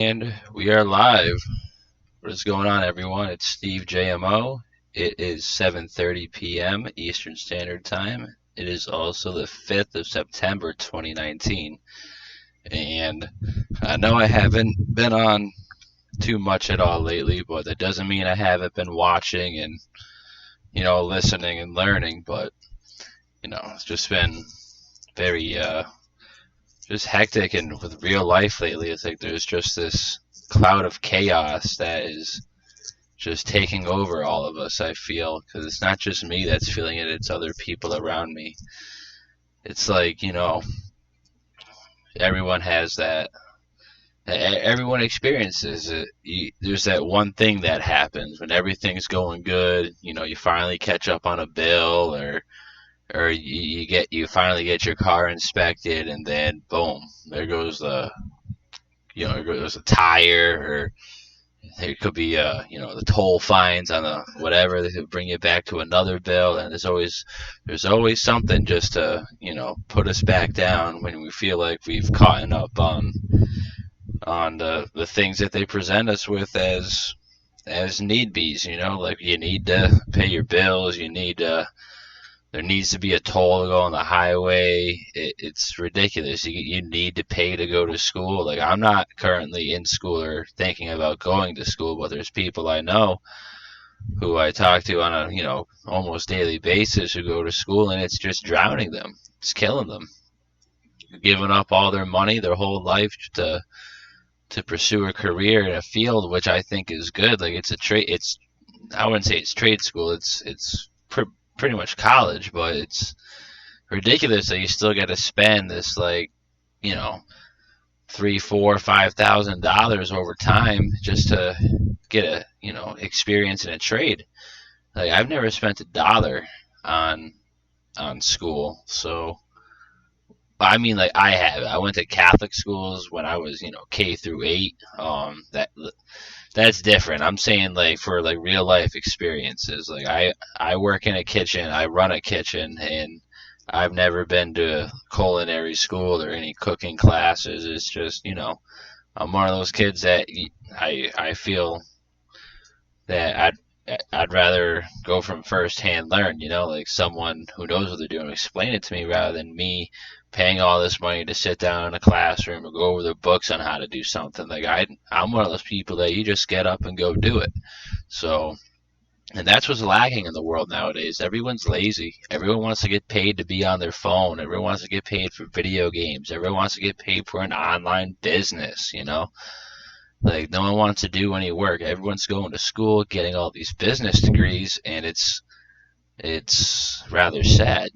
And we are live. What is going on, everyone? It's Steve JMO. It is 7:30 p.m. Eastern Standard Time. It is also the 5th of September 2019. And I know I haven't been on too much at all lately, but that doesn't mean I haven't been watching and, listening and learning. But, it's just been very, just hectic and with real life lately. It's like there's just this cloud of chaos that is just taking over all of us, I feel, because it's not just me that's feeling it, it's other people around me. It's like, everyone has that. Everyone experiences it. There's that one thing that happens when everything's going good. You finally catch up on a bill, or you finally get your car inspected, and then boom, there goes there goes a tire, or it could be, the toll fines on the whatever. They could bring you back to another bill, and there's always something just to, put us back down when we feel like we've caught up on the things that they present us with as need be's. Like you need to pay your bills, there needs to be a toll to go on the highway. It's ridiculous. You need to pay to go to school. Like, I'm not currently in school or thinking about going to school, but there's people I know who I talk to on a, almost daily basis who go to school, and it's just drowning them. It's killing them. Giving up all their money, their whole life to pursue a career in a field which I think is good. Like, it's a trade. I wouldn't say it's trade school. It's pretty much college, but it's ridiculous that you still got to spend this, like, you know three, four, $5,000 over time just to get a, experience in a trade. Like, I've never spent $1 on school. So I mean, like, I went to Catholic schools when I was, K through 8. That's different. I'm saying, like, for like real life experiences. Like, I work in a kitchen, I run a kitchen, and I've never been to culinary school or any cooking classes. It's just, I'm one of those kids that I feel that I'd rather go from first hand learn, like someone who knows what they're doing explain it to me rather than me paying all this money to sit down in a classroom or go over the books on how to do something. Like, I'm one of those people that you just get up and go do it. So, and that's what's lacking in the world nowadays. Everyone's lazy. Everyone wants to get paid to be on their phone. Everyone wants to get paid for video games. Everyone wants to get paid for an online business. Like, no one wants to do any work. Everyone's going to school, getting all these business degrees, and it's rather sad.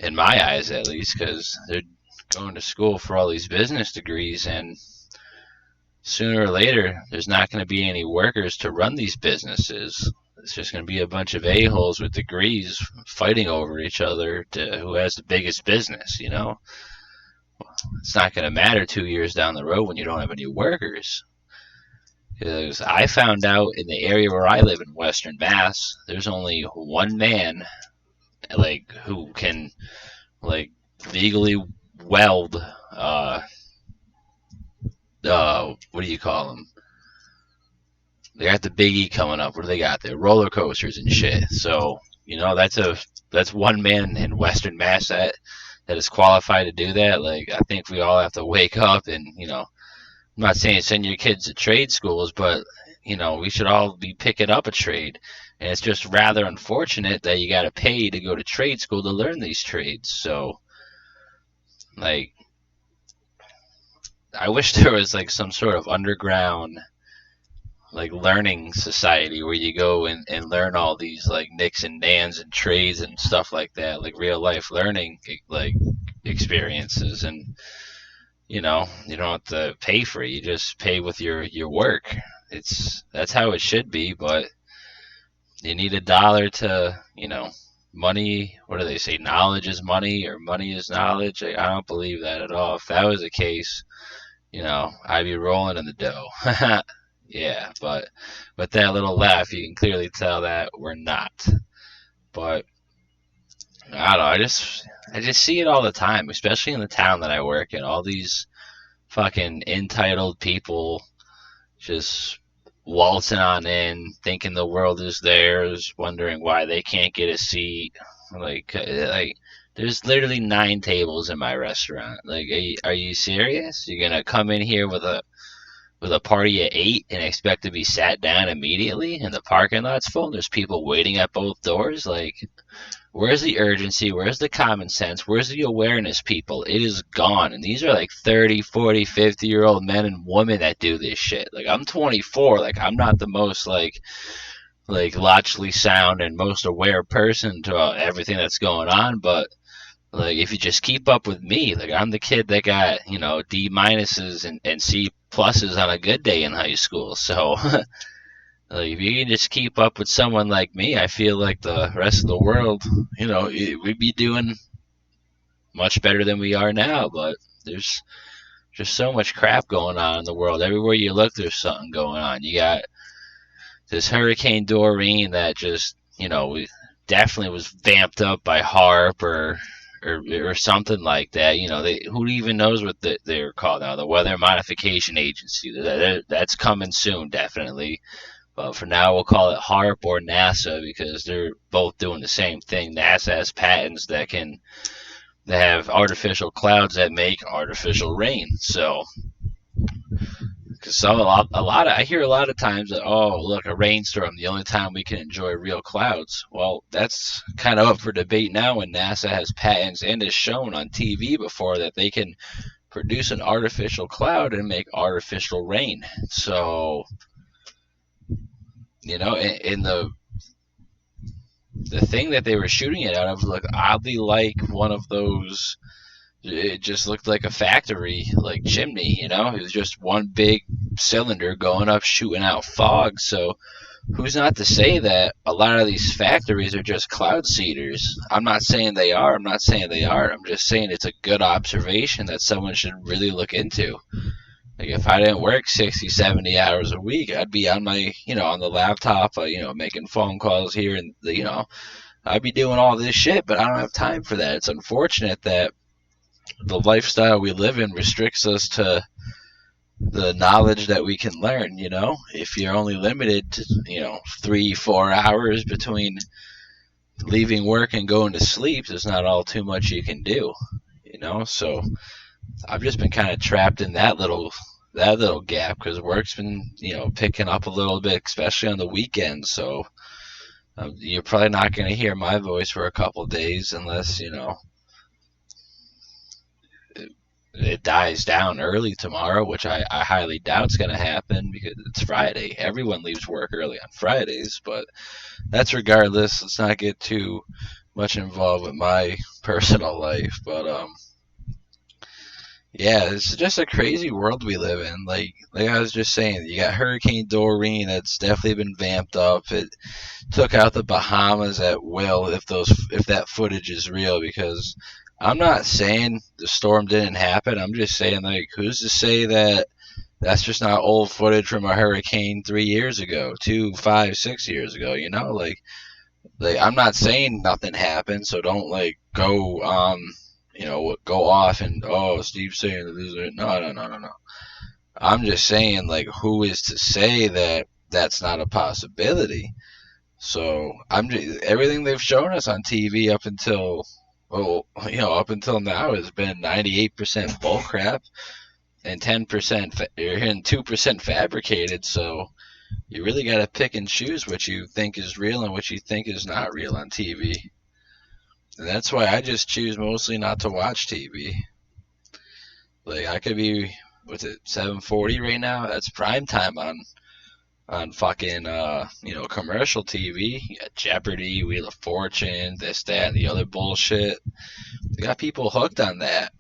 In my eyes, at least, because they're going to school for all these business degrees, and sooner or later, there's not going to be any workers to run these businesses. It's just going to be a bunch of a-holes with degrees fighting over each other to who has the biggest business. It's not going to matter 2 years down the road when you don't have any workers. Because I found out in the area where I live in Western Mass, there's only one man, like, who can, like, legally weld, what do you call them? They got the Big E coming up. What do they got there? Roller coasters and shit. So, that's one man in Western Mass that is qualified to do that. Like, I think we all have to wake up and, I'm not saying send your kids to trade schools, but, we should all be picking up a trade. And it's just rather unfortunate that you got to pay to go to trade school to learn these trades. So, like, I wish there was, like, some sort of underground, like, learning society where you go and learn all these, like, nicks and nans and trades and stuff like that, like real life learning, like, experiences. And, you don't have to pay for it. You just pay with your work. That's how it should be. But you need $1 to, money. What do they say? Knowledge is money, or money is knowledge. Like, I don't believe that at all. If that was the case, I'd be rolling in the dough. Yeah, but with that little laugh, you can clearly tell that we're not. But I don't know. I just see it all the time, especially in the town that I work in. All these fucking entitled people just waltzing on in, thinking the world is theirs, wondering why they can't get a seat. Like, there's literally 9 tables in my restaurant. Like, are you serious? You're gonna come in here with a party at 8 and expect to be sat down immediately, and the parking lot's full? There's people waiting at both doors. Like, where's the urgency? Where's the common sense? Where's the awareness, people? It is gone. And these are like 30, 40, 50-year-old men and women that do this shit. Like, I'm 24. Like, I'm not the most, like logically sound and most aware person to everything that's going on, but like, if you just keep up with me, like, I'm the kid that got, D minuses and C pluses on a good day in high school. So like, if you can just keep up with someone like me, I feel like the rest of the world, we'd be doing much better than we are now. But there's just so much crap going on in the world. Everywhere you look, there's something going on. You got this Hurricane Doreen that just, definitely was vamped up by HARP or something like that. Who even knows what they're called now? The Weather Modification Agency. That's coming soon, definitely. But for now, we'll call it HARP or NASA because they're both doing the same thing. NASA has patents that have artificial clouds that make artificial rain. So, because I hear a lot of times that, oh, look, a rainstorm, the only time we can enjoy real clouds. Well, that's kind of up for debate now when NASA has patents and has shown on TV before that they can produce an artificial cloud and make artificial rain. So, in the thing that they were shooting it out of looked oddly like one of those. It just looked like a factory, like chimney. It was just one big cylinder going up, shooting out fog. So who's not to say that a lot of these factories are just cloud seeders? I'm not saying they are. I'm not saying they aren't. I'm just saying it's a good observation that someone should really look into. Like, if I didn't work 60, 70 hours a week, I'd be on my, on the laptop, making phone calls here and, I'd be doing all this shit, but I don't have time for that. It's unfortunate that the lifestyle we live in restricts us to the knowledge that we can learn. If you're only limited to 3-4 hours between leaving work and going to sleep, there's not all too much you can do. So I've just been kind of trapped in that little gap because work's been picking up a little bit, especially on the weekends. So you're probably not going to hear my voice for a couple of days unless it dies down early tomorrow, which I highly doubt is going to happen because it's Friday. Everyone leaves work early on Fridays, but that's regardless. Let's not get too much involved with my personal life. But yeah, it's just a crazy world we live in. Like I was just saying, you got Hurricane Doreen that's definitely been vamped up. It took out the Bahamas at will, if that footage is real, because I'm not saying the storm didn't happen. I'm just saying, like, who's to say that that's just not old footage from a hurricane 3 years ago, 2, 5, 6 years ago, Like, I'm not saying nothing happened, so don't, like, go off and, oh, Steve's saying that. No. I'm just saying, like, who is to say that that's not a possibility? So everything they've shown us on TV up until now has been 98% bullcrap and 10% and 2% fabricated. So you really got to pick and choose what you think is real and what you think is not real on TV. And that's why I just choose mostly not to watch TV. Like, I could be, 7:40 right now? That's prime time on fucking commercial TV. You got Jeopardy, Wheel of Fortune, this, that, and the other bullshit. They got people hooked on that.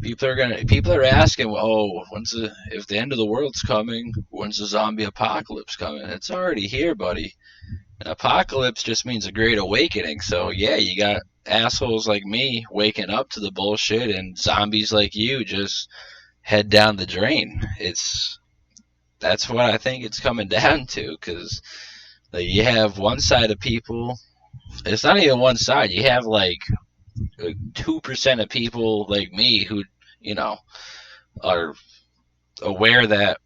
People are asking, well, if the end of the world's coming, when's the zombie apocalypse coming? It's already here, buddy. An apocalypse just means a great awakening. So yeah, you got assholes like me waking up to the bullshit, and zombies like you just head down the drain. That's what I think it's coming down to, because you have one side of people. It's not even one side. You have like 2% of people like me who are aware that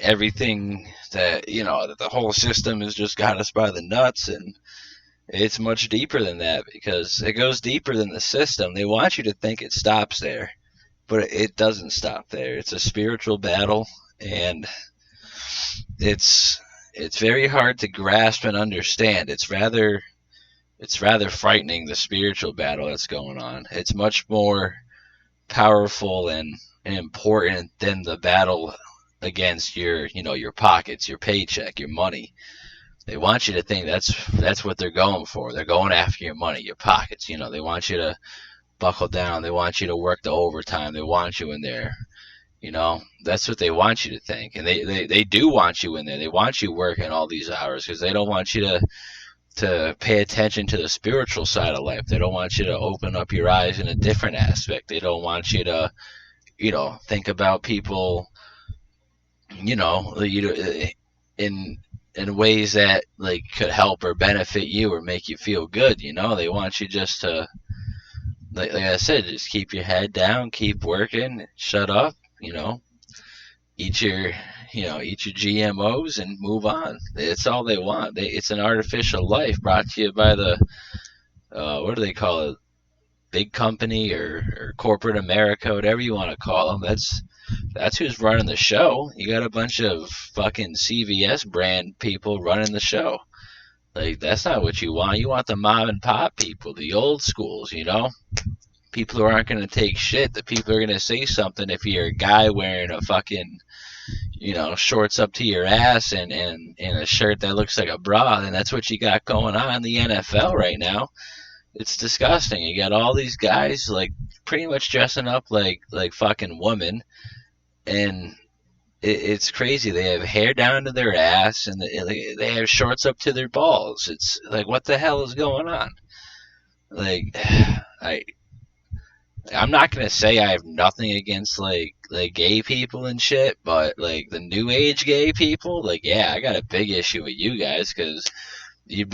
everything that the whole system has just got us by the nuts, and it's much deeper than that because it goes deeper than the system. They want you to think it stops there, but it doesn't stop there. It's a spiritual battle, and it's it's very hard to grasp and understand. It's rather frightening, the spiritual battle that's going on. It's much more powerful and important than the battle against your pockets, your paycheck, your money. They want you to think that's what they're going for. They're going after your money, your pockets. They want you to buckle down. They want you to work the overtime. They want you in there. That's what they want you to think. And they do want you in there. They want you working all these hours because they don't want you to pay attention to the spiritual side of life. They don't want you to open up your eyes in a different aspect. They don't want you to, think about people, in ways that like could help or benefit you or make you feel good. They want you just to, like I said, just keep your head down, keep working, shut up, eat your eat your GMOs and move on. It's all they want. It's an artificial life brought to you by the what do they call it? Big company or corporate America, whatever you want to call them. That's who's running the show. You got a bunch of fucking CVS brand people running the show. Like, that's not what you want. You want the mom and pop people, the old schools, people who aren't going to take shit. The people who are going to say something if you're a guy wearing a fucking shorts up to your ass and a shirt that looks like a bra. And that's what you got going on in the NFL right now. It's disgusting. You got all these guys like pretty much dressing up like fucking women, and it's crazy. They have hair down to their ass, and they have shorts up to their balls. It's like, what the hell is going on? Like, I'm not gonna say I have nothing against like gay people and shit, but like the new age gay people, like, yeah, I got a big issue with you guys because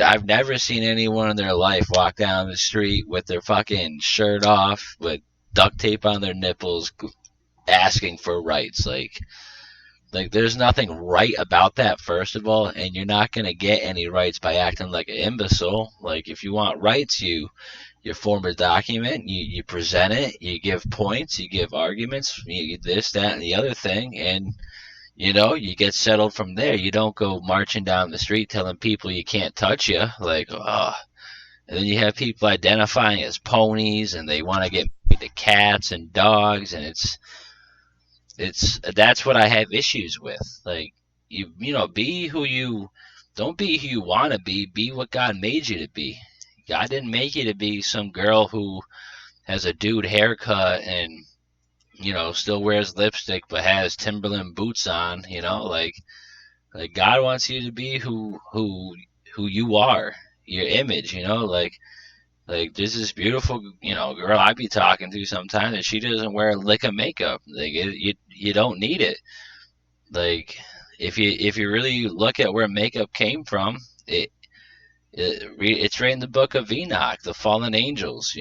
I've never seen anyone in their life walk down the street with their fucking shirt off with duct tape on their nipples asking for rights. Like there's nothing right about that, first of all, and you're not going to get any rights by acting like an imbecile. Like, if you want rights, you form a document, you present it, you give points, you give arguments, you this, that, and the other thing, and you get settled from there. You don't go marching down the street telling people you can't touch you. Like, and then you have people identifying as ponies, and they want to get married to cats and dogs, and that's what I have issues with. Like, be who you, don't be who you want to be. Be what God made you to be. God didn't make you to be some girl who has a dude haircut and still wears lipstick but has Timberland boots on. Like God wants you to be who you are, your image. Like there's this beautiful girl I be talking to sometimes, and she doesn't wear a lick of makeup. Like, you don't need it. Like, if you really look at where makeup came from, it's right in the book of Enoch, the fallen angels.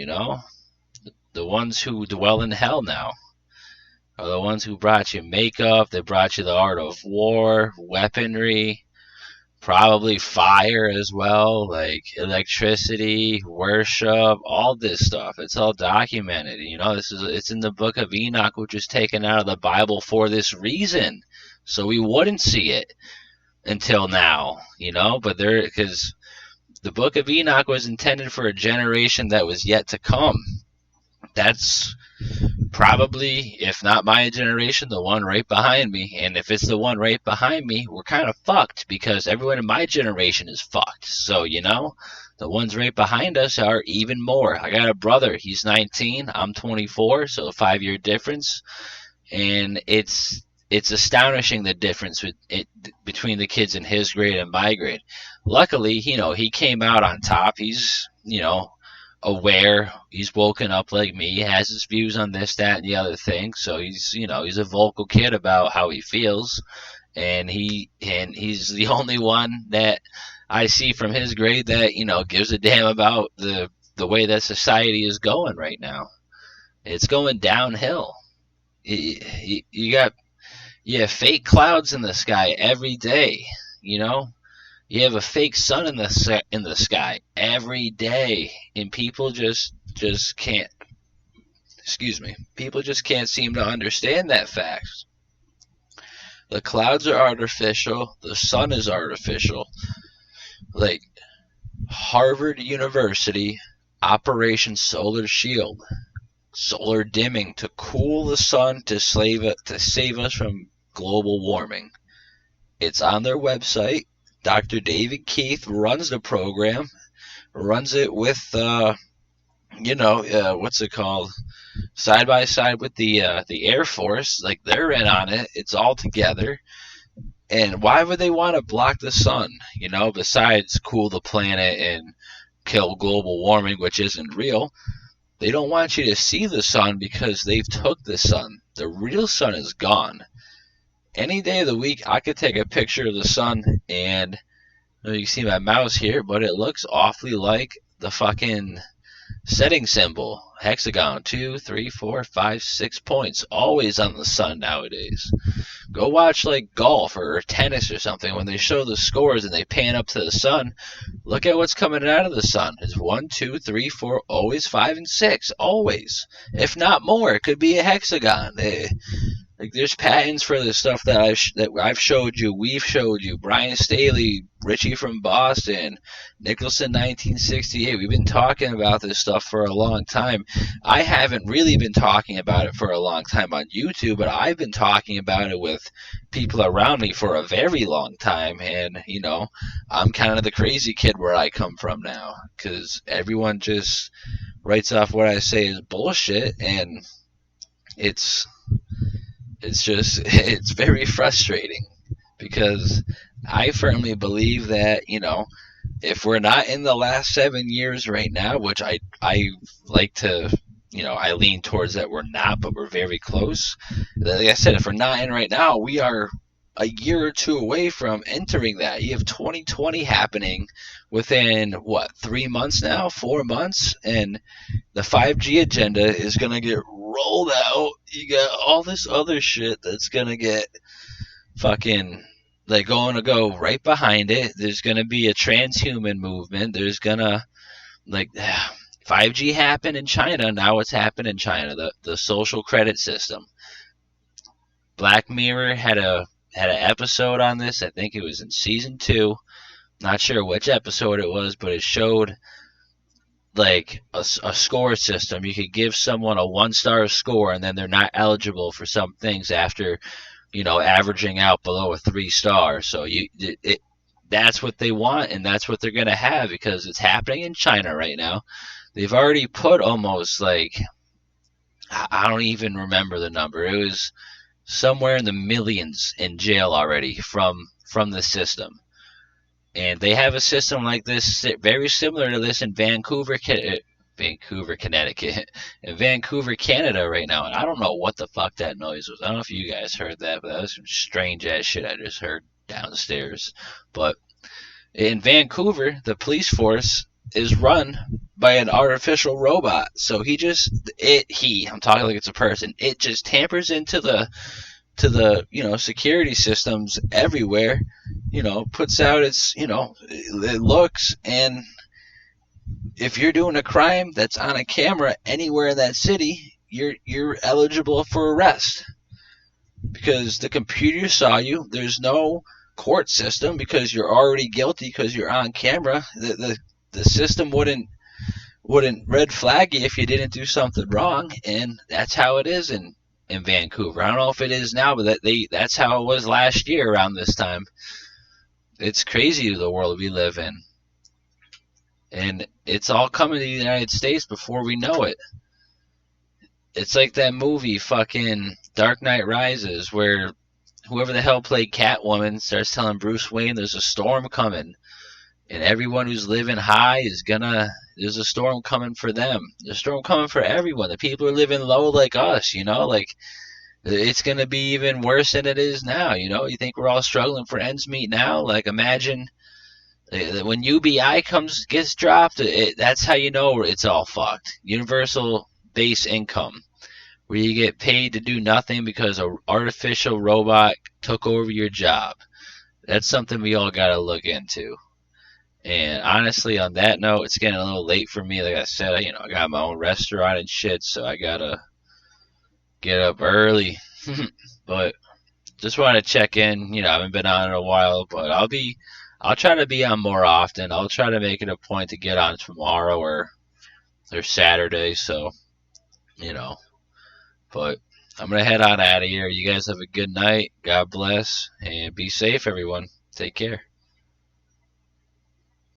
The ones who dwell in hell now are the ones who brought you makeup. They brought you the art of war, weaponry, probably fire as well, like electricity, worship, all this stuff. It's all documented. It's in the book of Enoch, which was taken out of the Bible for this reason, so we wouldn't see it until now. But because the book of Enoch was intended for a generation that was yet to come. That's probably, if not my generation, the one right behind me. And if it's the one right behind me, we're kind of fucked because everyone in my generation is fucked. So, the ones right behind us are even more. I got a brother. He's 19. I'm 24, so a 5-year difference. And it's astonishing, the difference between the kids in his grade and my grade. Luckily, he came out on top. He's, aware. He's woken up like me. He has his views on this, that, and the other thing. So he's a vocal kid about how he feels, and he's the only one that I see from his grade that gives a damn about the way that society is going right now. It's going downhill. You got fake clouds in the sky every day. You know, you have a fake sun in the sky every day, and people just can't. Excuse me. People just can't seem to understand that fact. The clouds are artificial. The sun is artificial. Like Harvard University, Operation Solar Shield, solar dimming to cool the sun to save us from global warming. It's on their website. Dr. David Keith runs the program, runs it with, what's it called? Side by side with the Air Force. Like, they're in on it. It's all together. And why would they want to block the sun? Besides cool the planet and kill global warming, which isn't real. They don't want you to see the sun because they've took the sun. The real sun is gone. Any day of the week, I could take a picture of the sun, and you can see my mouse here, but it looks awfully like the fucking setting symbol. Hexagon, 2, 3, 4, 5, 6 points. Always on the sun nowadays. Go watch like golf or tennis or something. When they show the scores and they pan up to the sun, look at what's coming out of the sun. It's 1, 2, 3, 4, always 5 and 6. Always. If not more, it could be a hexagon. Like, there's patents for the stuff that I've showed you, we've showed you. Brian Staley, Richie from Boston, Nicholson 1968. We've been talking about this stuff for a long time. I haven't really been talking about it for a long time on YouTube, but I've been talking about it with people around me for a very long time. And, I'm kind of the crazy kid where I come from now, because everyone just writes off what I say as bullshit, and it's very frustrating, because I firmly believe that, if we're not in the last 7 years right now, which I like to, I lean towards that we're not, but we're very close. Like I said, if we're not in right now, we are a year or two away from entering that. You have 2020 happening within, 3 months now, 4 months, and the 5G agenda is going to get rolled out. You got all this other shit that's going to get fucking, like, going to go right behind it. There's going to be a transhuman movement. There's going to, 5G happened in China. Now what's happened in China? The social credit system. Black Mirror had an episode on this. I think it was in season 2. Not sure which episode it was, but it showed like a score system. You could give someone a 1-star score, and then they're not eligible for some things after, averaging out below a 3-star. So that's what they want, and that's what they're gonna have, because it's happening in China right now. They've already put almost, like, I don't even remember the number. It was somewhere in the millions in jail already from the system. And they have a system like this, very similar to this in Vancouver, Connecticut, and Vancouver, Canada right now. And I don't know what the fuck that noise was. I don't know if you guys heard that, but that was some strange ass shit I just heard downstairs. But in Vancouver, the police force is run by an artificial robot. So I'm talking like it's a person. It just tampers into the security systems everywhere, puts out its, it looks, and if you're doing a crime that's on a camera anywhere in that city, you're eligible for arrest, because the computer saw you. There's no court system, because you're already guilty because you're on camera. The system wouldn't red flag you if you didn't do something wrong, and that's how it is in Vancouver. I don't know if it is now, but that's how it was last year around this time. It's crazy, the world we live in. And it's all coming to the United States before we know it. It's like that movie, fucking Dark Knight Rises, where whoever the hell played Catwoman starts telling Bruce Wayne there's a storm coming. And everyone who's living high there's a storm coming for them. There's a storm coming for everyone. The people who are living low like us, it's going to be even worse than it is now, You think we're all struggling for ends meet now? Like, imagine when UBI gets dropped, that's how you know it's all fucked. Universal base income. where you get paid to do nothing because an artificial robot took over your job. That's something we all got to look into. And honestly, on that note, it's getting a little late for me. Like I said, I got my own restaurant and shit, so I gotta get up early. But just want to check in. I haven't been on in a while, but I'll try to be on more often. I'll try to make it a point to get on tomorrow or Saturday. So you know, but I'm gonna head on out of here. You guys have a good night. God bless and be safe, everyone. Take care.